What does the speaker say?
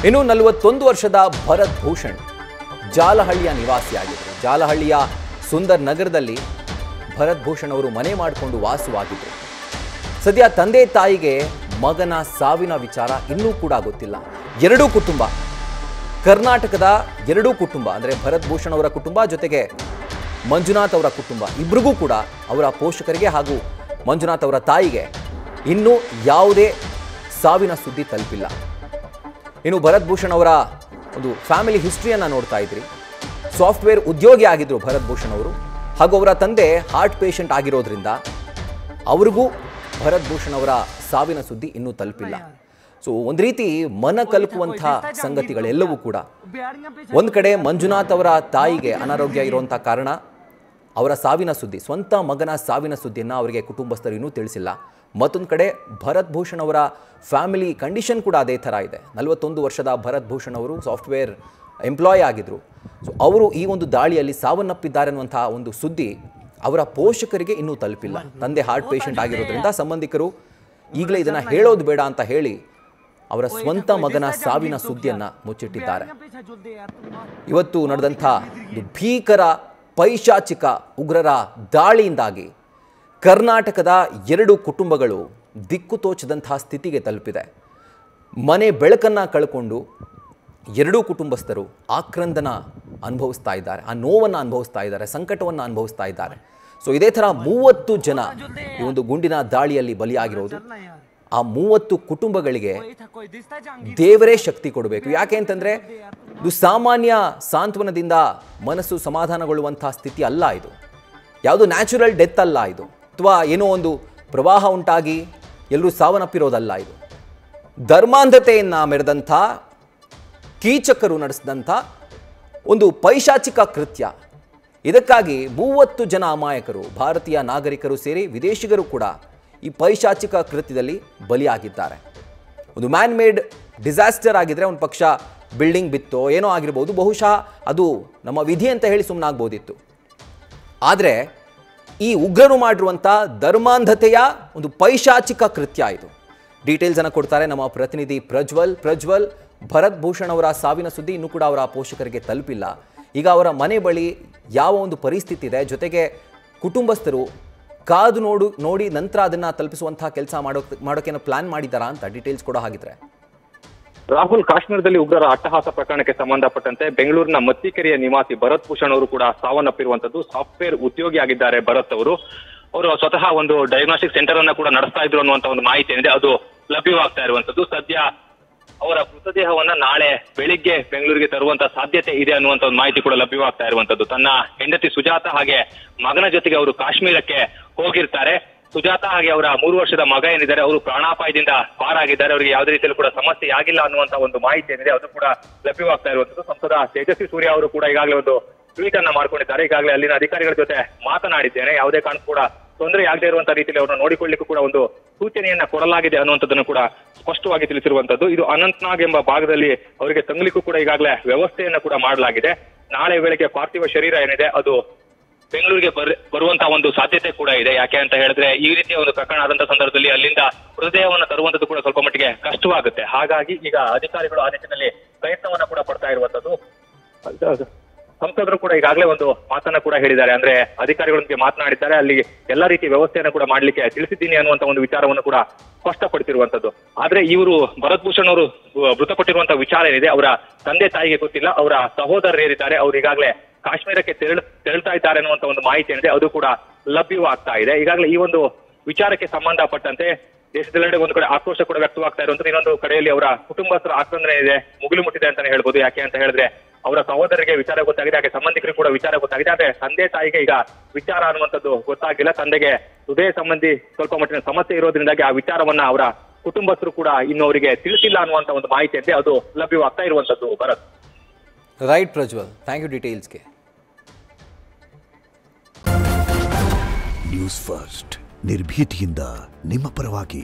ಇನ್ನು 41 ವರ್ಷದ ಭರತ್ ಭೂಷಣ್ ಜಾಲಹಳ್ಳಿಯ ನಿವಾಸಿಯಾಗಿದ್ದರು. ಜಾಲಹಳ್ಳಿಯ ಸುಂದರ್ ನಗರದಲ್ಲಿ ಭರತ್ ಭೂಷಣ್ ಅವರು ಮನೆ ಮಾಡಿಕೊಂಡು ವಾಸವಾಗಿದ್ದರು. ಸದ್ಯ ತಂದೆ ತಾಯಿಗೆ ಮಗನ ಸಾವಿನ ವಿಚಾರ ಇನ್ನೂ ಕೂಡ ಗೊತ್ತಿಲ್ಲ. ಎರಡೂ ಕುಟುಂಬ, ಕರ್ನಾಟಕದ ಎರಡೂ ಕುಟುಂಬ ಅಂದರೆ ಭರತ್ ಭೂಷಣ್ ಅವರ ಕುಟುಂಬ ಜೊತೆಗೆ ಮಂಜುನಾಥ್ ಅವರ ಕುಟುಂಬ ಇಬ್ಬರಿಗೂ ಕೂಡ ಅವರ ಪೋಷಕರಿಗೆ ಹಾಗೂ ಮಂಜುನಾಥ್ ಅವರ ತಾಯಿಗೆ ಇನ್ನೂ ಯಾವುದೇ ಸಾವಿನ ಸುದ್ದಿ ತಲುಪಿಲ್ಲ. ಇನ್ನು ಭರತ್ ಭೂಷಣ್ ಅವರ ಒಂದು ಫ್ಯಾಮಿಲಿ ಹಿಸ್ಟ್ರಿಯನ್ನು ನೋಡ್ತಾ ಇದ್ರಿ. ಸಾಫ್ಟ್ವೇರ್ ಉದ್ಯೋಗಿ ಆಗಿದ್ರು ಭರತ್ ಭೂಷಣ್ ಅವರು, ಹಾಗೂ ಅವರ ತಂದೆ ಹಾರ್ಟ್ ಪೇಷಂಟ್ ಆಗಿರೋದ್ರಿಂದ ಅವ್ರಿಗೂ ಭರತ್ ಭೂಷಣ್ ಅವರ ಸಾವಿನ ಸುದ್ದಿ ಇನ್ನೂ ತಲುಪಿಲ್ಲ. ಸೊ ಒಂದು ರೀತಿ ಮನ ಕಲಕುವಂಥ ಸಂಗತಿಗಳೆಲ್ಲವೂ ಕೂಡ. ಒಂದು ಕಡೆ ಮಂಜುನಾಥ್ ಅವರ ತಾಯಿಗೆ ಅನಾರೋಗ್ಯ ಇರುವಂಥ ಕಾರಣ ಅವರ ಸಾವಿನ ಸುದ್ದಿ, ಸ್ವಂತ ಮಗನ ಸಾವಿನ ಸುದ್ದಿಯನ್ನು ಅವರಿಗೆ ಕುಟುಂಬಸ್ಥರು ಇನ್ನೂ ತಿಳಿಸಿಲ್ಲ. ಮತ್ತೊಂದು ಕಡೆ ಭರತ್ ಭೂಷಣ್ ಅವರ ಫ್ಯಾಮಿಲಿ ಕಂಡೀಷನ್ ಕೂಡ ಅದೇ ಥರ ಇದೆ. 41 ವರ್ಷದ ಭರತ್ ಭೂಷಣ್ ಅವರು ಸಾಫ್ಟ್ವೇರ್ ಎಂಪ್ಲಾಯ್ ಆಗಿದ್ದರು. ಸೊ ಅವರು ಈ ಒಂದು ದಾಳಿಯಲ್ಲಿ ಸಾವನ್ನಪ್ಪಿದ್ದಾರೆ ಅನ್ನುವಂಥ ಒಂದು ಸುದ್ದಿ ಅವರ ಪೋಷಕರಿಗೆ ಇನ್ನೂ ತಲುಪಿಲ್ಲ. ತಂದೆ ಹಾರ್ಟ್ ಪೇಷಂಟ್ ಆಗಿರೋದ್ರಿಂದ ಸಂಬಂಧಿಕರು ಈಗಲೇ ಇದನ್ನು ಹೇಳೋದು ಬೇಡ ಅಂತ ಹೇಳಿ ಅವರ ಸ್ವಂತ ಮಗನ ಸಾವಿನ ಸುದ್ದಿಯನ್ನು ಮುಚ್ಚಿಟ್ಟಿದ್ದಾರೆ. ಇವತ್ತು ನಡೆದಂಥ ಭೀಕರ ಪೈಶಾಚಿಕ ಉಗ್ರರ ದಾಳಿಯಿಂದಾಗಿ ಕರ್ನಾಟಕದ ಎರಡು ಕುಟುಂಬಗಳು ದಿಕ್ಕು ತೋಚದಂತಹ ಸ್ಥಿತಿಗೆ ತಲುಪಿದೆ. ಮನೆ ಬೆಳಕನ್ನು ಕಳ್ಕೊಂಡು ಎರಡೂ ಕುಟುಂಬಸ್ಥರು ಆಕ್ರಂದನ ಅನುಭವಿಸ್ತಾ ಇದ್ದಾರೆ, ಆ ನೋವನ್ನು ಅನುಭವಿಸ್ತಾ ಇದ್ದಾರೆ, ಸಂಕಟವನ್ನು ಅನುಭವಿಸ್ತಾ ಇದ್ದಾರೆ. ಸೊ ಇದೇ ಥರ 30 ಜನ ಈ ಒಂದು ಗುಂಡಿನ ದಾಳಿಯಲ್ಲಿ ಬಲಿಯಾಗಿರೋದು. ಆ 30 ಕುಟುಂಬಗಳಿಗೆ ದೇವರೇ ಶಕ್ತಿ ಕೊಡಬೇಕು. ಯಾಕೆ ಅಂತಂದರೆ ಇದು ಸಾಮಾನ್ಯ ಸಾಂತ್ವನದಿಂದ ಮನಸ್ಸು ಸಮಾಧಾನಗೊಳ್ಳುವಂಥ ಸ್ಥಿತಿ ಅಲ್ಲ. ಇದು ಯಾವುದು ನ್ಯಾಚುರಲ್ ಡೆತ್ ಅಲ್ಲ. ಇದು ಅಥವಾ ಏನೋ ಒಂದು ಪ್ರವಾಹ ಉಂಟಾಗಿ ಎಲ್ಲರೂ ಸಾವನ್ನಪ್ಪಿರೋದಲ್ಲ. ಇದು ಧರ್ಮಾಂಧತೆಯನ್ನು ಮೆರೆದಂಥ ಕೀಚಕರು ನಡೆಸಿದಂಥ ಒಂದು ಪೈಶಾಚಿಕ ಕೃತ್ಯ. ಇದಕ್ಕಾಗಿ 30 ಜನ ಅಮಾಯಕರು, ಭಾರತೀಯ ನಾಗರಿಕರು ಸೇರಿ ವಿದೇಶಿಗರು ಕೂಡ ಈ ಪೈಶಾಚಿಕ ಕೃತ್ಯದಲ್ಲಿ ಬಲಿಯಾಗಿದ್ದಾರೆ. ಒಂದು ಮ್ಯಾನ್ ಮೇಡ್ ಡಿಸಾಸ್ಟರ್ ಆಗಿದ್ರೆ ಒಂದು ಪಕ್ಷ ಬಿಲ್ಡಿಂಗ್ ಬಿತ್ತೋ ಏನೋ ಆಗಿರ್ಬೋದು, ಬಹುಶಃ ಅದು ನಮ್ಮ ವಿಧಿ ಅಂತ ಹೇಳಿ ಸುಮ್ಮನಾಗ್ಬೋದಿತ್ತು. ಆದರೆ ಈ ಉಗ್ರರು ಮಾಡಿರುವಂಥ ಧರ್ಮಾಂಧತೆಯ ಒಂದು ಪೈಶಾಚಿಕ ಕೃತ್ಯ ಇದು. ಡೀಟೇಲ್ಸನ್ನು ಕೊಡ್ತಾರೆ ನಮ್ಮ ಪ್ರತಿನಿಧಿ ಪ್ರಜ್ವಲ್. ಭರತ್ ಭೂಷಣ್ ಅವರ ಸಾವಿನ ಸುದ್ದಿ ಇನ್ನೂ ಕೂಡ ಅವರ ಪೋಷಕರಿಗೆ ತಲುಪಿಲ್ಲ. ಈಗ ಅವರ ಮನೆ ಬಳಿ ಯಾವ ಒಂದು ಪರಿಸ್ಥಿತಿ ಇದೆ, ಜೊತೆಗೆ ಕುಟುಂಬಸ್ಥರು ಕಾದು ನೋಡಿ ನಂತರ ಅದನ್ನು ತಲುಪಿಸುವಂತಹ ಕೆಲಸ ಮಾಡೋಕ್ಕೇನೋ ಪ್ಲಾನ್ ಮಾಡಿದ್ದಾರಾ ಅಂತ ಡೀಟೇಲ್ಸ್ ಕೂಡ ಹಾಗಿದ್ರೆ. ರಾಹುಲ್, ಕಾಶ್ಮೀರದಲ್ಲಿ ಉಗ್ರರ ಅಟ್ಟಹಾಸ ಪ್ರಕರಣಕ್ಕೆ ಸಂಬಂಧಪಟ್ಟಂತೆ ಬೆಂಗಳೂರಿನ ಮತ್ತಿಕೆರೆಯ ನಿವಾಸಿ ಭರತ್ ಭೂಷಣ್ ಅವರು ಕೂಡ ಸಾವನ್ನಪ್ಪಿರುವಂತದ್ದು. ಸಾಫ್ಟ್ವೇರ್ ಉದ್ಯೋಗಿ ಆಗಿದ್ದಾರೆ ಭರತ್ ಅವರು. ಸ್ವತಃ ಒಂದು ಡಯಾಗ್ನೋಸ್ಟಿಕ್ ಸೆಂಟರ್ ಅನ್ನ ಕೂಡ ನಡೆಸ್ತಾ ಇದ್ರು ಅನ್ನುವಂತ ಒಂದು ಮಾಹಿತಿ ಏನಿದೆ ಅದು ಲಭ್ಯವಾಗ್ತಾ ಇರುವಂತದ್ದು. ಸದ್ಯ ಅವರ ಮೃತದೇಹವನ್ನ ನಾಳೆ ಬೆಳಿಗ್ಗೆ ಬೆಂಗಳೂರಿಗೆ ತರುವಂತ ಸಾಧ್ಯತೆ ಇದೆ ಅನ್ನುವಂತ ಒಂದು ಮಾಹಿತಿ ಕೂಡ ಲಭ್ಯವಾಗ್ತಾ ಇರುವಂತದ್ದು. ತನ್ನ ಹೆಂಡತಿ ಸುಜಾತ ಹಾಗೆ ಮಗನ ಜೊತೆಗೆ ಅವರು ಕಾಶ್ಮೀರಕ್ಕೆ ಹೋಗಿರ್ತಾರೆ. ಸುಜಾತ ಹಾಗೆ ಅವರ 3 ವರ್ಷದ ಮಗ ಏನಿದ್ದಾರೆ ಅವರು ಪ್ರಾಣಾಪಾಯದಿಂದ ಪಾರಾಗಿದ್ದಾರೆ. ಅವರಿಗೆ ಯಾವುದೇ ರೀತಿಯಲ್ಲೂ ಕೂಡ ಸಮಸ್ಯೆ ಆಗಿಲ್ಲ ಅನ್ನುವಂತ ಒಂದು ಮಾಹಿತಿ ಏನಿದೆ ಅದು ಕೂಡ ಲಭ್ಯವಾಗ್ತಾ ಇರುವಂತದ್ದು. ಸಂಸದ ತೇಜಸ್ವಿ ಸೂರ್ಯ ಅವರು ಕೂಡ ಈಗಾಗಲೇ ಒಂದು ಟ್ವೀಟ್ ಅನ್ನ ಮಾಡ್ಕೊಂಡಿದ್ದಾರೆ. ಈಗಾಗಲೇ ಅಲ್ಲಿನ ಅಧಿಕಾರಿಗಳ ಜೊತೆ ಮಾತನಾಡಿದ್ದೇನೆ, ಯಾವುದೇ ಕಾರಣಕ್ಕೂ ಕೂಡ ತೊಂದರೆ ಆಗದೆ ಇರುವಂತಹ ರೀತಿಯಲ್ಲಿ ಅವರನ್ನು ನೋಡಿಕೊಳ್ಳಿಕ್ಕೂ ಕೂಡ ಒಂದು ಸೂಚನೆಯನ್ನ ಕೊಡಲಾಗಿದೆ ಅನ್ನುವಂಥದ್ದನ್ನು ಕೂಡ ಸ್ಪಷ್ಟವಾಗಿ ತಿಳಿಸಿರುವಂತದ್ದು. ಇದು ಅನಂತನಾಗ್ ಎಂಬ ಭಾಗದಲ್ಲಿ ಅವರಿಗೆ ತಂಗ್ಲಿಕ್ಕೂ ಕೂಡ ಈಗಾಗಲೇ ವ್ಯವಸ್ಥೆಯನ್ನ ಕೂಡ ಮಾಡಲಾಗಿದೆ. ನಾಳೆ ವೇಳೆಗೆ ಪಾರ್ಥಿವ ಶರೀರ ಏನಿದೆ ಅದು ಬೆಂಗಳೂರಿಗೆ ಬರುವಂತಹ ಒಂದು ಸಾಧ್ಯತೆ ಕೂಡ ಇದೆ. ಯಾಕೆ ಅಂತ ಹೇಳಿದ್ರೆ ಈ ರೀತಿಯ ಒಂದು ಪ್ರಕರಣ ಆದಂತಹ ಸಂದರ್ಭದಲ್ಲಿ ಅಲ್ಲಿಂದ ಮೃತದೇಹವನ್ನು ತರುವಂತದ್ದು ಕೂಡ ಸ್ವಲ್ಪ ಮಟ್ಟಿಗೆ ಕಷ್ಟವಾಗುತ್ತೆ. ಹಾಗಾಗಿ ಈಗ ಅಧಿಕಾರಿಗಳು ಆ ನಿಟ್ಟಿನಲ್ಲಿ ಪ್ರಯತ್ನವನ್ನ ಕೂಡ ಪಡ್ತಾ ಇರುವಂತದ್ದು. ಸಂಸದರು ಕೂಡ ಈಗಾಗಲೇ ಒಂದು ಮಾತನ್ನ ಕೂಡ ಹೇಳಿದ್ದಾರೆ. ಅಂದ್ರೆ ಅಧಿಕಾರಿಗಳೊಂದಿಗೆ ಮಾತನಾಡಿದ್ದಾರೆ, ಅಲ್ಲಿ ಎಲ್ಲಾ ರೀತಿಯ ವ್ಯವಸ್ಥೆಯನ್ನು ಕೂಡ ಮಾಡ್ಲಿಕ್ಕೆ ತಿಳಿಸಿದ್ದೀನಿ ಅನ್ನುವಂತ ಒಂದು ವಿಚಾರವನ್ನು ಕೂಡ ಸ್ಪಷ್ಟಪಡಿಸಿರುವಂತದ್ದು. ಆದ್ರೆ ಇವರು ಭರತ್ ಭೂಷಣ್ ಅವರು ಮೃತಪಟ್ಟಿರುವಂತಹ ವಿಚಾರ ಏನಿದೆ ಅವರ ತಂದೆ ತಾಯಿಗೆ ಗೊತ್ತಿಲ್ಲ. ಅವರ ಸಹೋದರರು ಏನಿದ್ದಾರೆ ಅವ್ರು ಈಗಾಗಲೇ ಕಾಶ್ಮೀರಕ್ಕೆ ತೆರಳ್ತಾ ಇದ್ದಾರೆ ಅನ್ನುವಂತ ಒಂದು ಮಾಹಿತಿ ಏನಿದೆ ಅದು ಕೂಡ ಲಭ್ಯವಾಗ್ತಾ ಇದೆ. ಈಗಾಗಲೇ ಈ ಒಂದು ವಿಚಾರಕ್ಕೆ ಸಂಬಂಧಪಟ್ಟಂತೆ ದೇಶದೆಲ್ಲೆಡೆ ಒಂದು ಕಡೆ ಆಕ್ರೋಶ ಕೂಡ ವ್ಯಕ್ತವಾಗ್ತಾ ಇರುವಂತದ್ದು. ಇನ್ನೊಂದು ಕಡೆಯಲ್ಲಿ ಅವರ ಕುಟುಂಬಸ್ಥರ ಆಕ್ರಂದನೆ ಇದೆ, ಮುಗಿಲು ಮುಟ್ಟಿದೆ ಅಂತಾನೆ ಹೇಳ್ಬೋದು. ಯಾಕೆ ಅಂತ ಹೇಳಿದ್ರೆ ಅವರ ಸಹೋದರಿಗೆ ವಿಚಾರ ಗೊತ್ತಾಗಿದೆ, ಹಾಗೆ ಸಂಬಂಧಿಕರಿಗೆ ಕೂಡ ವಿಚಾರ ಗೊತ್ತಾಗಿದೆ. ಆದ್ರೆ ತಂದೆ ತಾಯಿಗೆ ಈಗ ವಿಚಾರ ಅನ್ನುವಂಥದ್ದು ಗೊತ್ತಾಗಿಲ್ಲ. ತಂದೆಗೆ ಹೃದಯ ಸಂಬಂಧಿ ಸ್ವಲ್ಪ ಮಟ್ಟಿನ ಸಮಸ್ಯೆ ಇರೋದ್ರಿಂದಾಗಿ ಆ ವಿಚಾರವನ್ನ ಅವರ ಕುಟುಂಬಸ್ಥರು ಕೂಡ ಇನ್ನು ಅವರಿಗೆ ತಿಳಿಸಿಲ್ಲ ಅನ್ನುವಂತ ಒಂದು ಮಾಹಿತಿ ಇದೆ ಅದು ಲಭ್ಯವಾಗ್ತಾ ಇರುವಂತದ್ದು. Bharath. Right Prajwal, thank you ಡೀಟೇಲ್ಸ್ಗೆ. ನ್ಯೂಸ್ ಫಸ್ಟ್ ನಿರ್ಭೀತಿಯಿಂದ ನಿಮ್ಮ ಪರವಾಗಿ.